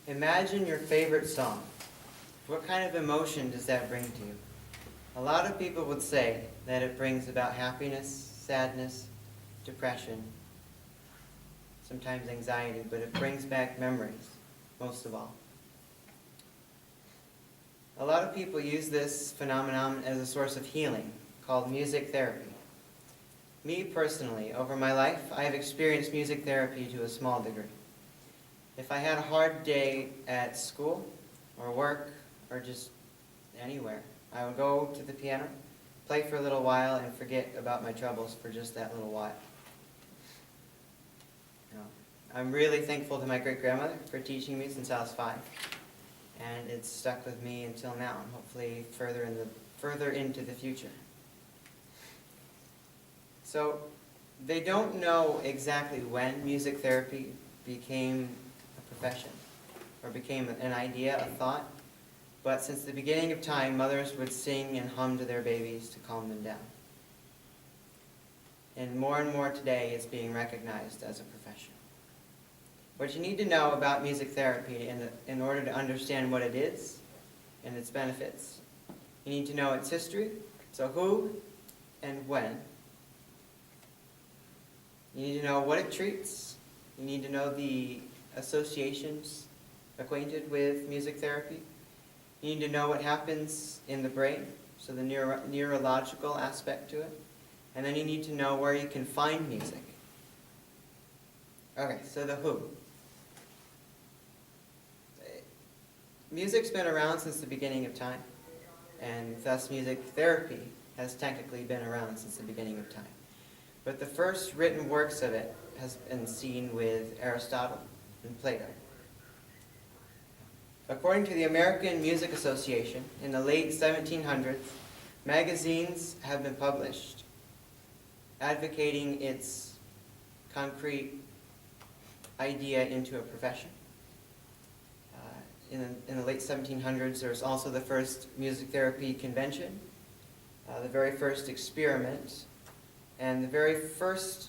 Imagine your favorite song. What kind of emotion does that bring to you? A lot of people would say that it brings about happiness, sadness, depression, sometimes anxiety, but it brings back memories, most of all. A lot of people use this phenomenon as a source of healing, called music therapy. Me personally, over my life, I have experienced music therapy to a small degree. If I had a hard day at school, or work, or just anywhere, I would go to the piano, play for a little while, and forget about my troubles for just that little while. I'm really thankful to my great-grandmother for teaching me since I was 5. And it's stuck with me until now, and hopefully further into the future. So, they don't know exactly when music therapy became a profession, or became an idea, a thought, but since the beginning of time, mothers would sing and hum to their babies to calm them down. And more today, it's being recognized as a profession. What you need to know about music therapy in order to understand what it is and its benefits, you need to know its history, so who and when. You need to know what it treats. You need to know the associations acquainted with music therapy. You need to know what happens in the brain, so the neurological aspect to it. And then you need to know where you can find music. Okay, so the who. Music's been around since the beginning of time, and thus music therapy has technically been around since the beginning of time. But the first written works of it has been seen with Aristotle and Plato. According to the American Music Association, in the late 1700s, magazines have been published advocating its concrete idea into a profession. In the late 1700s, there was also the first music therapy convention, the very first experiment, and the very first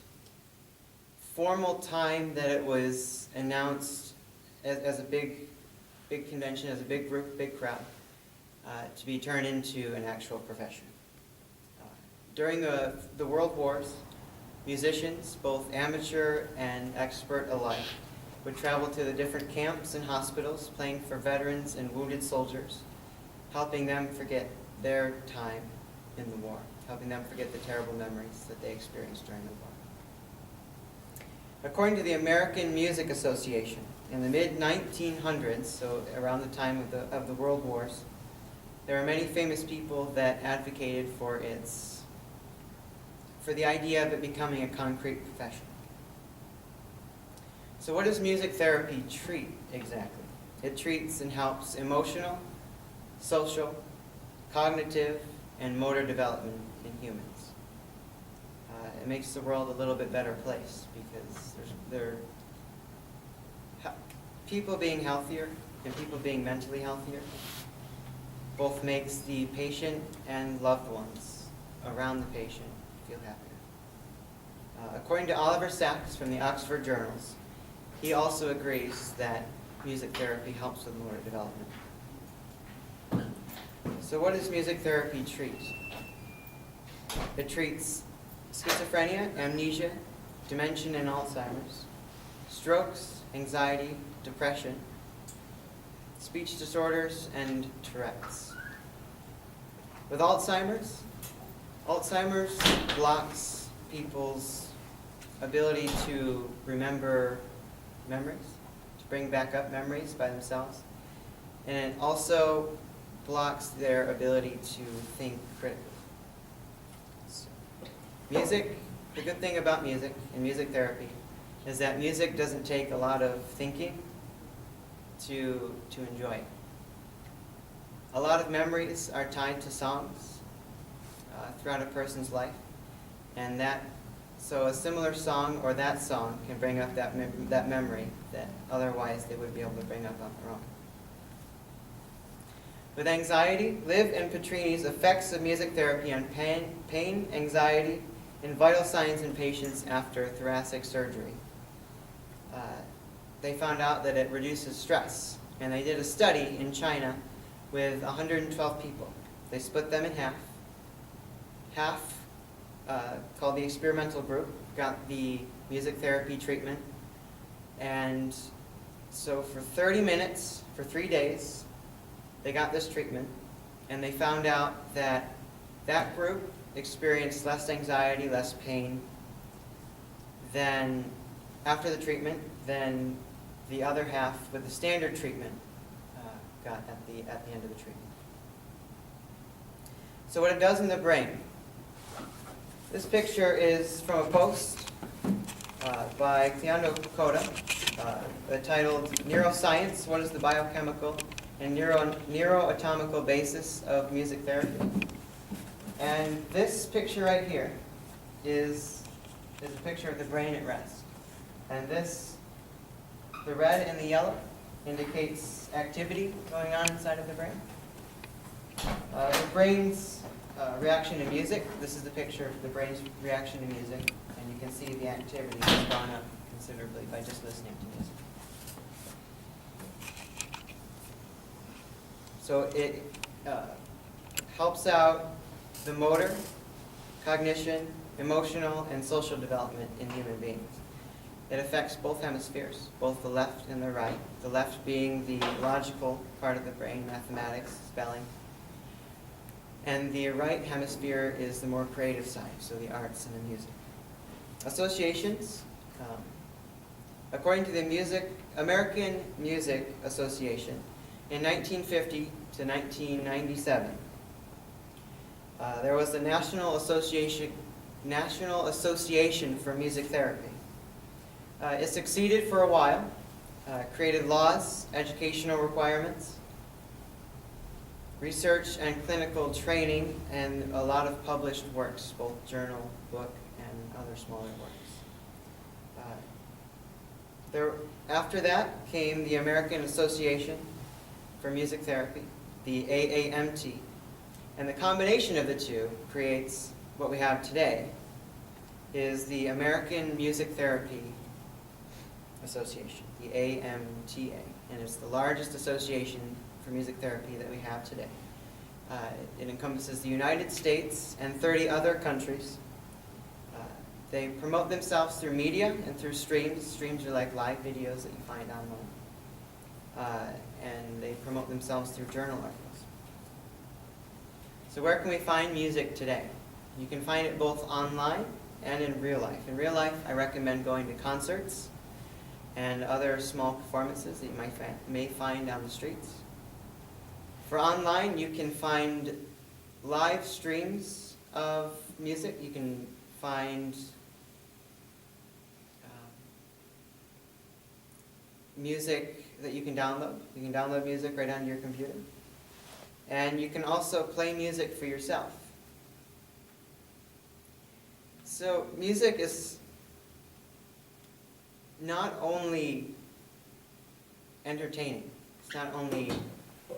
formal time that it was announced as a big convention, as a big group, big crowd, to be turned into an actual profession. During the World Wars, musicians, both amateur and expert alike, would travel to the different camps and hospitals, playing for veterans and wounded soldiers, helping them forget their time in the war, helping them forget the terrible memories that they experienced during the war. According to the American Music Association, in the mid-1900s, so around the time of the World Wars, there are many famous people that advocated for the idea of it becoming a concrete profession. So what does music therapy treat exactly? It treats and helps emotional, social, cognitive, and motor development in humans. It makes the world a little bit better place because people being healthier and people being mentally healthier both makes the patient and loved ones around the patient feel happier. According to Oliver Sacks from the Oxford Journals, he also agrees that music therapy helps with motor development. So what does music therapy treat? It treats schizophrenia, amnesia, dementia and Alzheimer's, strokes, anxiety, depression, speech disorders, and Tourette's. With Alzheimer's blocks people's ability to remember memories, to bring back up memories by themselves, and it also blocks their ability to think critically. So, music, the good thing about music and music therapy is that music doesn't take a lot of thinking to enjoy it. A lot of memories are tied to songs throughout a person's life, and so a similar song or that song can bring up that memory that otherwise they would be able to bring up on their own. With anxiety, Liv and Petrini's effects of music therapy on pain, anxiety, and vital signs in patients after thoracic surgery. They found out that it reduces stress, And they did a study in China with 112 people. They split them in half. Half, called the experimental group, got the music therapy treatment. And so for 30 minutes, for 3 days, they got this treatment. And they found out that that group experienced less anxiety, less pain than after the treatment than the other half with the standard treatment got at the end of the treatment. So what it does in the brain. This picture is from a post by Cleando Koda titled Neuroscience, What is the Biochemical and Neuroanatomical Basis of Music Therapy? And this picture right here is a picture of the brain at rest. And this, the red and the yellow, indicates activity going on inside of the brain. The brain's reaction to music. This is the picture of the brain's reaction to music, and you can see the activity has gone up considerably by just listening to music. So it helps out the motor, cognition, emotional, and social development in human beings. It affects both hemispheres, both the left and the right. The left being the logical part of the brain, mathematics, spelling. And the right hemisphere is the more creative side, so the arts and the music. Associations. According to the American Music Association, in 1950 to 1997, there was the National Association for Music Therapy. It succeeded for a while, created laws, educational requirements, research and clinical training, and a lot of published works, both journal, book, and other smaller works. After that came the American Association for Music Therapy, the AAMT, and the combination of the two creates what we have today, is the American Music Therapy Association, the AMTA, and it's the largest association for music therapy that we have today. It encompasses the United States and 30 other countries. They promote themselves through media and through streams. Streams are like live videos that you find online. And they promote themselves through journal articles. So where can we find music today? You can find it both online and in real life. In real life, I recommend going to concerts and other small performances that you may find on the streets. For online, you can find live streams of music. You can find music that you can download. You can download music right onto your computer. And you can also play music for yourself. So music is not only entertaining, it's not only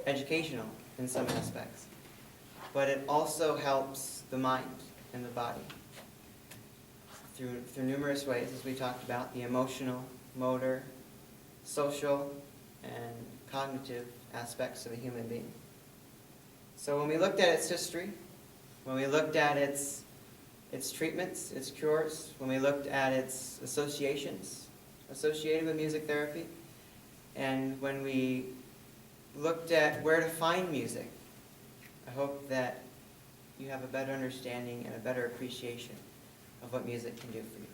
educational in some aspects, but it also helps the mind and the body through numerous ways, as we talked about, the emotional, motor, social, and cognitive aspects of a human being. So when we looked at its history, when we looked at its treatments, its cures, when we looked at its associations associated with music therapy, and when we looked at where to find music, I hope that you have a better understanding and a better appreciation of what music can do for you.